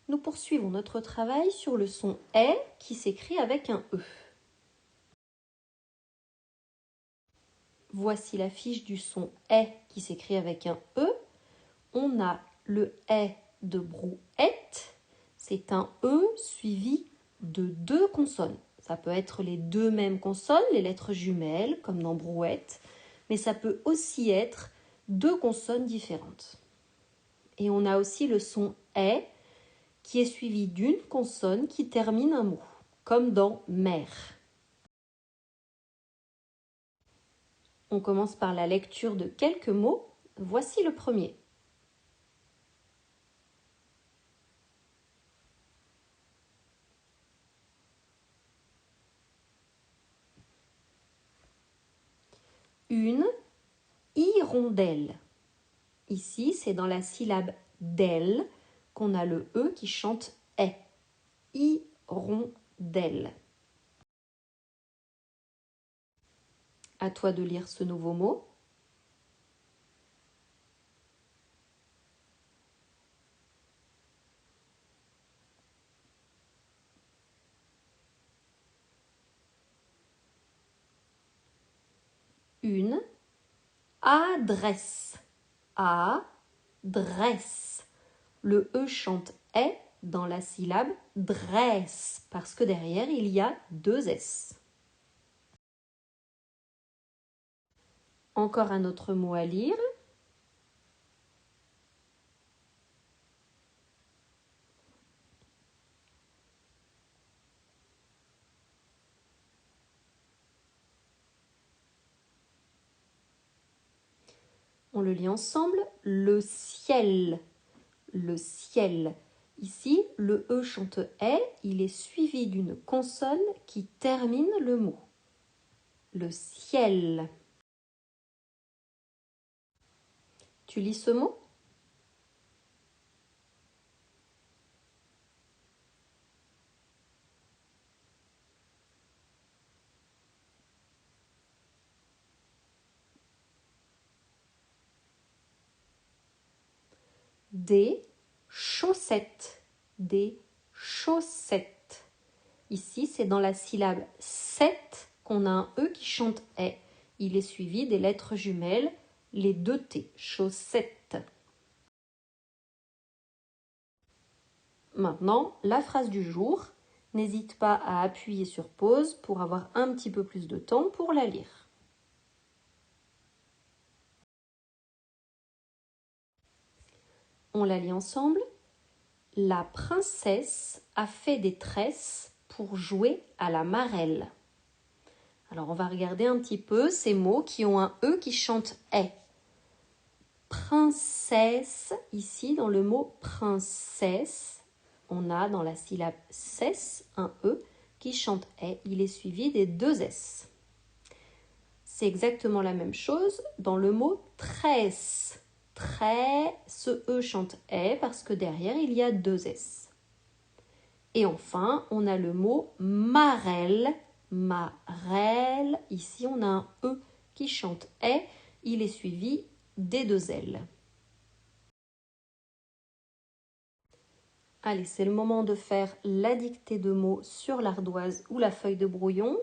Nous poursuivons notre travail sur le son « est » qui s'écrit avec un « e ». Voici la fiche du son « est » qui s'écrit avec un « e ». On a le « est » de brouette. C'est un « e » suivi de 2 consonnes. Ça peut être les 2 mêmes consonnes, les lettres jumelles, comme dans brouette, mais ça peut aussi être 2 consonnes différentes. Et on a aussi le son « est » qui est suivi d'une consonne qui termine un mot, comme dans mère. On commence par la lecture de quelques mots. Voici le premier. Une hirondelle. Ici, c'est dans la syllabe del qu'on a le E qui chante est. Hirondelle. À toi de lire ce nouveau mot. Une adresse. Adresse. Le E chante est dans la syllabe dresse parce que derrière il y a 2 S. Encore un autre mot à lire. On le lit ensemble. Le ciel. Le ciel. Ici, le E chante est, il est suivi d'une consonne qui termine le mot. Le ciel. Tu lis ce mot? Des chaussettes. Des chaussettes. Ici, c'est dans la syllabe 7 qu'on a un E qui chante est. Il est suivi des lettres jumelles, les 2 T. Chaussettes. Maintenant, la phrase du jour. N'hésite pas à appuyer sur pause pour avoir un petit peu plus de temps pour la lire. On la lit ensemble. La princesse a fait des tresses pour jouer à la marelle. Alors, on va regarder un petit peu ces mots qui ont un E qui chante est. Princesse, ici, dans le mot princesse, on a dans la syllabe cesse un E qui chante est. Il est suivi des 2 S. C'est exactement la même chose dans le mot tresse. Ce E chante est parce que derrière, il y a 2 S. Et enfin, on a le mot marelle. Marelle. Ici, on a un E qui chante est. Il est suivi des 2 L. Allez, c'est le moment de faire la dictée de mots sur l'ardoise ou la feuille de brouillon.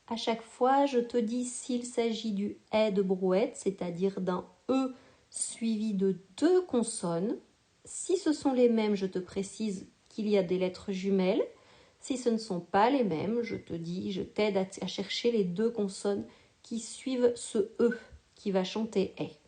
À chaque fois, je te dis s'il s'agit du « est » de brouette, c'est-à-dire d'un « e » suivi de 2 consonnes. Si ce sont les mêmes, je te précise qu'il y a des lettres jumelles. Si ce ne sont pas les mêmes, je te dis, je t'aide à chercher les 2 consonnes qui suivent ce « e » qui va chanter « est ».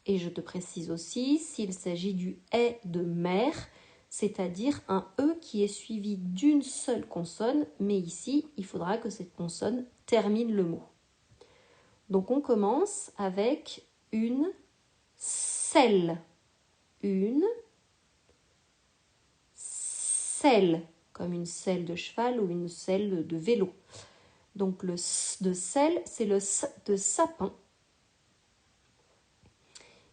Et je te précise aussi s'il s'agit du « est » de mère, c'est-à-dire un E qui est suivi d'une seule consonne, mais ici, il faudra que cette consonne termine le mot. Donc on commence avec une selle. Une selle, comme une selle de cheval ou une selle de vélo. Donc le S de selle, c'est le S de sapin.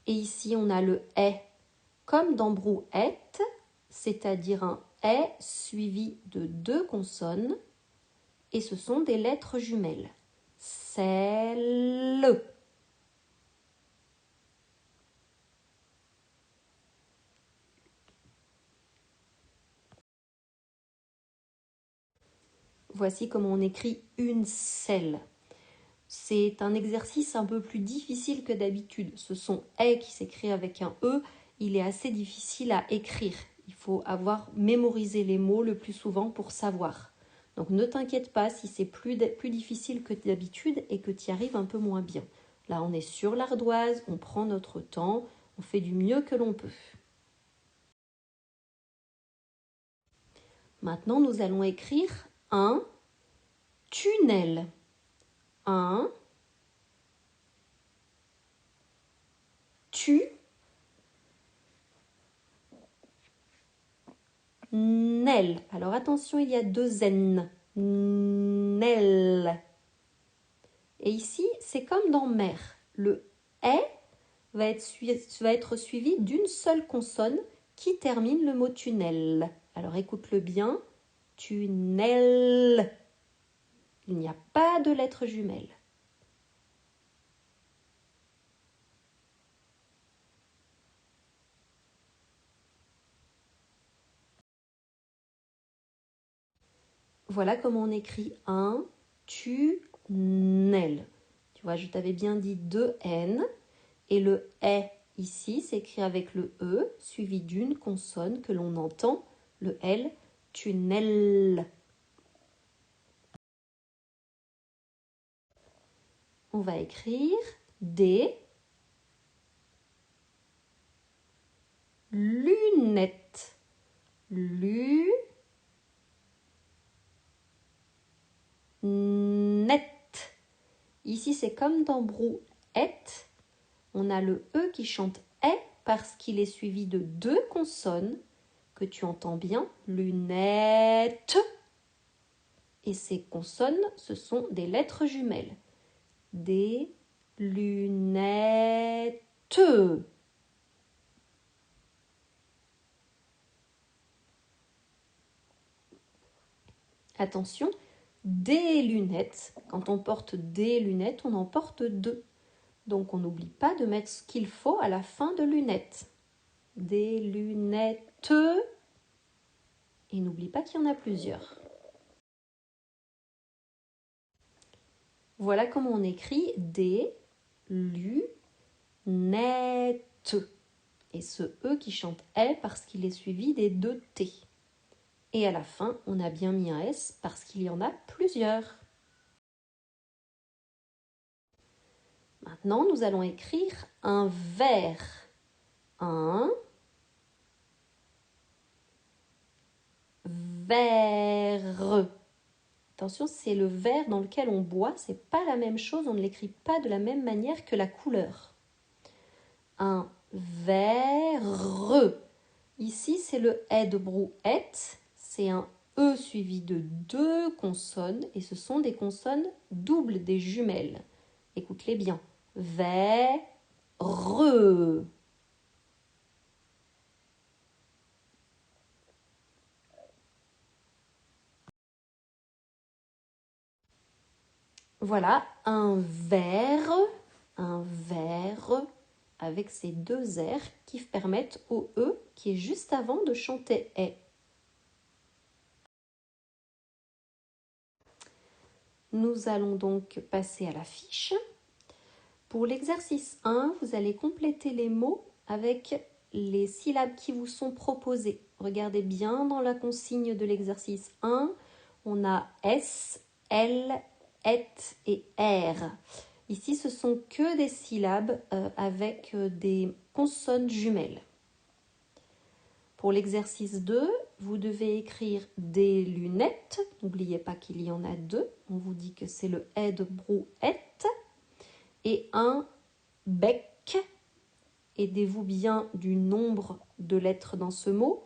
Et ici, on a le « est » comme dans brouette, c'est-à-dire un « est » suivi de 2 consonnes, et ce sont des lettres jumelles. Selle. Voici comment on écrit une selle. C'est un exercice un peu plus difficile que d'habitude. Ce son « est » qui s'écrit avec un « e », il est assez difficile à écrire. Il faut avoir mémorisé les mots le plus souvent pour savoir. Donc ne t'inquiète pas si c'est plus difficile que d'habitude et que tu y arrives un peu moins bien. Là, on est sur l'ardoise, on prend notre temps, on fait du mieux que l'on peut. Maintenant, nous allons écrire un tunnel. Un tunnel. Alors attention, il y a deux N. Nel. Et ici, c'est comme dans mer. Le est va être suivi d'une seule consonne qui termine le mot tunnel. Alors écoute-le bien. Tunnel. Il n'y a pas de lettre jumelle. Voilà comment on écrit un tunnel. Tu vois, je t'avais bien dit deux N. Et le est ici s'écrit avec le E suivi d'une consonne que l'on entend, le L, tunnel. On va écrire des lunettes. Lunettes. Ici, c'est comme dans brouette. On a le E qui chante est parce qu'il est suivi de deux consonnes que tu entends bien, lunettes. Et ces consonnes, ce sont des lettres jumelles. Des lunettes. Attention, des lunettes. Quand on porte des lunettes, on en porte deux. Donc on n'oublie pas de mettre ce qu'il faut à la fin de lunettes. Des lunettes. Et n'oublie pas qu'il y en a plusieurs. Voilà comment on écrit des lunettes. Et ce E qui chante est parce qu'il est suivi des deux T. Et à la fin, on a bien mis un S parce qu'il y en a plusieurs. Maintenant, nous allons écrire un verre. Un verre. Attention, c'est le verre dans lequel on boit, c'est pas la même chose, on ne l'écrit pas de la même manière que la couleur. Un verre. Ici, c'est le est de brouette, c'est un E suivi de deux consonnes et ce sont des consonnes doubles, des jumelles. Écoute-les bien. Verre. Voilà, un verre avec ces deux R qui permettent au E qui est juste avant de chanter est. Nous allons donc passer à la fiche. Pour l'exercice 1, vous allez compléter les mots avec les syllabes qui vous sont proposées. Regardez bien dans la consigne de l'exercice 1, on a S, L, et et R. Ici, ce sont que des syllabes avec des consonnes jumelles. Pour l'exercice 2, vous devez écrire des lunettes. N'oubliez pas qu'il y en a deux. On vous dit que c'est le est de brouette. Et un bec. Aidez-vous bien du nombre de lettres dans ce mot.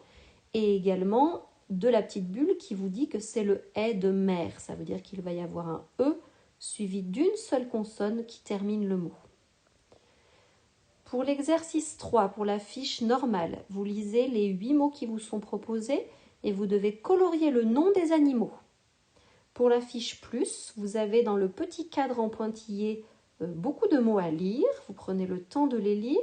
Et également de la petite bulle qui vous dit que c'est le est de mer. Ça veut dire qu'il va y avoir un E suivi d'une seule consonne qui termine le mot. Pour l'exercice 3, pour la fiche normale, vous lisez les 8 mots qui vous sont proposés et vous devez colorier le nom des animaux. Pour la fiche plus, vous avez dans le petit cadre en pointillé beaucoup de mots à lire. Vous prenez le temps de les lire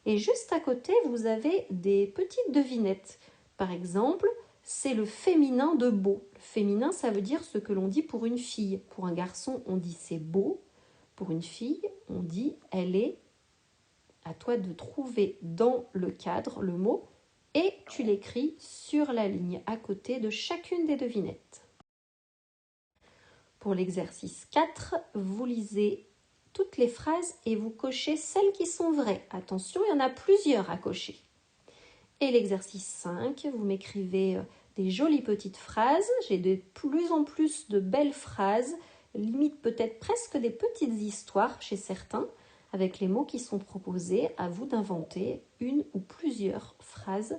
et juste à côté, vous avez des petites devinettes. Par exemple, c'est le féminin de beau. Le féminin, ça veut dire ce que l'on dit pour une fille. Pour un garçon, on dit c'est beau. Pour une fille, on dit elle est. À toi de trouver dans le cadre le mot et tu l'écris sur la ligne à côté de chacune des devinettes. Pour l'exercice 4, vous lisez toutes les phrases et vous cochez celles qui sont vraies. Attention, il y en a plusieurs à cocher. Et l'exercice 5, vous m'écrivez des jolies petites phrases. J'ai de plus en plus de belles phrases, limite peut-être presque des petites histoires chez certains, avec les mots qui sont proposés. À vous d'inventer une ou plusieurs phrases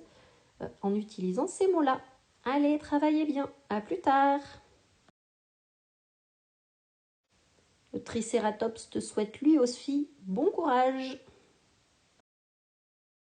en utilisant ces mots-là. Allez, travaillez bien. À plus tard. Le Tricératops te souhaite lui aussi bon courage.